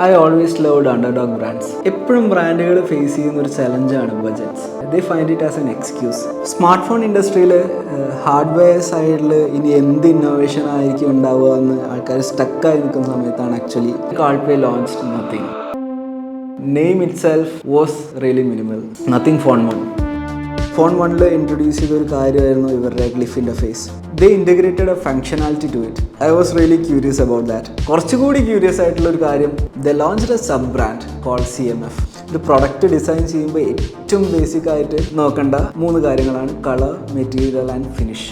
I always loved underdog brands. എപ്പോഴും ബ്രാൻഡുകൾ face ചെയ്യുന്ന ഒരു ചലഞ്ചാണ് budgets. They find it as an excuse. Smart phone ഇൻഡസ്ട്രിയിൽ ഹാർഡ്വെയർ സൈഡിൽ ഇനി എന്ത് ഇന്നോവേഷൻ ആയിരിക്കും ഉണ്ടാവുക എന്ന് ആൾക്കാർ സ്റ്റക്കായി നിൽക്കുന്ന സമയത്താണ് actually Carl Pei launched nothing. Name itself was really minimal. Nothing Phone one. Phone വണ്ണിൽ ഇൻട്രൊഡ്യൂസ് ചെയ്ത ഒരു കാര്യമായിരുന്നു ഇവരുടെ glyph interface. They integrated a functionality to it. I was really curious about that. കുറച്ചുകൂടി ക്യൂരിയസ് ആയിട്ടുള്ള ഒരു കാര്യം, they launched a sub brand called CMF. ഒരു പ്രൊഡക്റ്റ് ഡിസൈൻ ചെയ്യുമ്പോൾ ഏറ്റവും ബേസിക് ആയിട്ട് നോക്കേണ്ട 3 കാര്യങ്ങളാണ് colour, material and finish.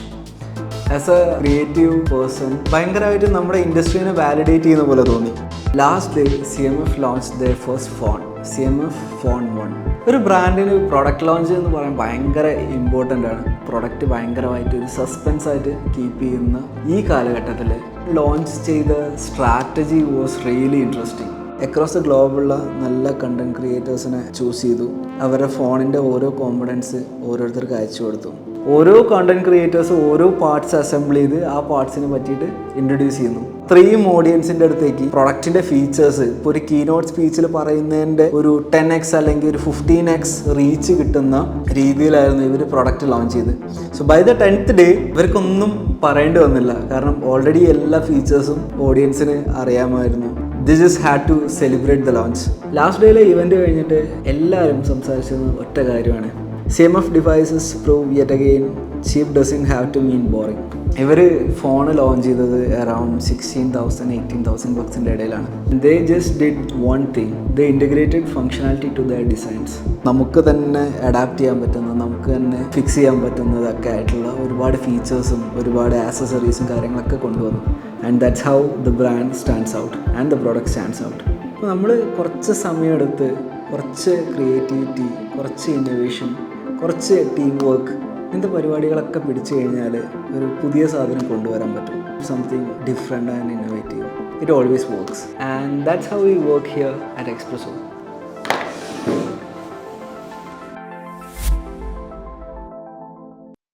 As a creative person ഭയങ്കരമായിട്ട് നമ്മുടെ ഇൻഡസ്ട്രീനെ വാലിഡേറ്റ് ചെയ്യുന്ന പോലെ തോന്നി. Last day CMF launch the first phone, CMF phone 1. ഒരു ബ്രാൻഡിന് പ്രൊഡക്റ്റ് ലോഞ്ച് എന്ന് പറയാൻ ഭയങ്കര ഇമ്പോർട്ടൻ്റ് ആണ്. പ്രൊഡക്റ്റ് ഭയങ്കരമായിട്ട് ഒരു സസ്പെൻസ് ആയിട്ട് കീപ്പ് ചെയ്യുന്ന ഈ കാലഘട്ടത്തിൽ ലോഞ്ച് ചെയ്ത strategy was really interesting. Across the ഗ്ലോബുള്ള നല്ല കണ്ടന്റ് ക്രിയേറ്റേഴ്സിനെ ചൂസ് ചെയ്തു. അവരുടെ ഫോണിൻ്റെ ഓരോ കോമ്പണൻസ് ഓരോരുത്തർക്ക് അയച്ചു കൊടുത്തു. ഓരോ കണ്ടന്റ് ക്രിയേറ്റേഴ്സ് ഓരോ പാർട്സ് അസംബിൾ ചെയ്ത് ആ പാർട്സിനെ പറ്റിയിട്ട് ഇൻട്രൊഡ്യൂസ് ചെയ്യുന്നു. ഇത്രയും ഓഡിയൻസിൻ്റെ അടുത്തേക്ക് പ്രൊഡക്റ്റിൻ്റെ ഫീച്ചേഴ്സ് ഇപ്പോൾ ഒരു കീനോട്ട് സ്പീച്ചിൽ പറയുന്നതിൻ്റെ ഒരു 10x അല്ലെങ്കിൽ ഒരു 15x റീച്ച് കിട്ടുന്ന രീതിയിലായിരുന്നു ഇവർ പ്രൊഡക്റ്റ് ലോഞ്ച് ചെയ്ത്. So by the 10th day ഇവർക്കൊന്നും പറയേണ്ടി വന്നില്ല. കാരണം ഓൾറെഡി എല്ലാ ഫീച്ചേഴ്സും ഓഡിയൻസിന് അറിയാമായിരുന്നു. They just had to celebrate the launch. Last ഡേയിലെ ഇവൻ്റ് കഴിഞ്ഞിട്ട് എല്ലാവരും സംസാരിച്ചത് ഒറ്റ കാര്യമാണ്, CMF devices prove yet again cheap doesn't have to mean boring. ഇവർ ഫോണ് ലോഞ്ച് ചെയ്തത് അറൗണ്ട് 16,000-18,000 ബക്സിൻ്റെ ഇടയിലാണ്. They just did one thing. They integrated functionality to their designs. നമുക്ക് തന്നെ അഡാപ്റ്റ് ചെയ്യാൻ പറ്റുന്ന, നമുക്ക് തന്നെ ഫിക്സ് ചെയ്യാൻ പറ്റുന്നതൊക്കെ ആയിട്ടുള്ള ഒരുപാട് ഫീച്ചേഴ്സും ഒരുപാട് ആക്സസറീസും കാര്യങ്ങളൊക്കെ കൊണ്ടുവന്നു. And that's how the brand stands out and the product stands out. അപ്പോൾ നമ്മൾ കുറച്ച് സമയമെടുത്ത് കുറച്ച് ക്രിയേറ്റിവിറ്റി, കുറച്ച് ഇന്നോവേഷൻ, കുറച്ച് ടീം വർക്ക്, ഇങ്ങനത്തെ പരിപാടികളൊക്കെ പിടിച്ചു കഴിഞ്ഞാൽ ഒരു പുതിയ സാധനം കൊണ്ടുവരാൻ പറ്റും. Something different and innovative. It always works. And that's how we work here at espresso.